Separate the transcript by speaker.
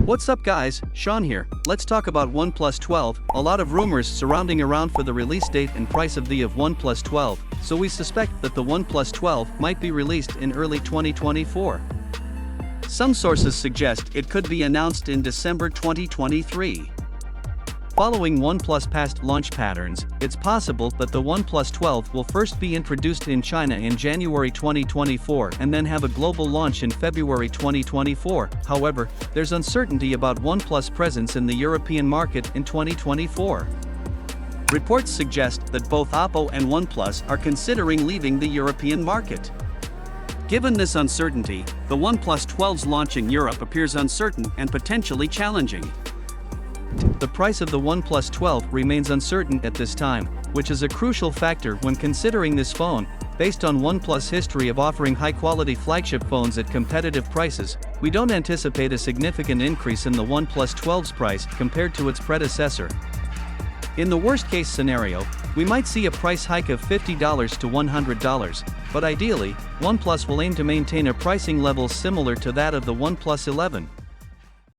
Speaker 1: What's up guys, Sean here. Let's talk about OnePlus 12. A lot of rumors surrounding around for the release date and price of the OnePlus 12, so we suspect that the OnePlus 12 might be released in early 2024. Some sources suggest it could be announced in December 2023. Following OnePlus past launch patterns, it's possible that the OnePlus 12 will first be introduced in China in January 2024 and then have a global launch in February 2024. However, there's uncertainty about OnePlus' presence in the European market in 2024. Reports suggest that both Oppo and OnePlus are considering leaving the European market. Given this uncertainty, the OnePlus 12's launch in Europe appears uncertain and potentially challenging. The price of the OnePlus 12 remains uncertain at this time, which is a crucial factor when considering this phone. Based on OnePlus' history of offering high-quality flagship phones at competitive prices, we don't anticipate a significant increase in the OnePlus 12's price compared to its predecessor. In the worst-case scenario, we might see a price hike of $50 to $100, but ideally, OnePlus will aim to maintain a pricing level similar to that of the OnePlus 11.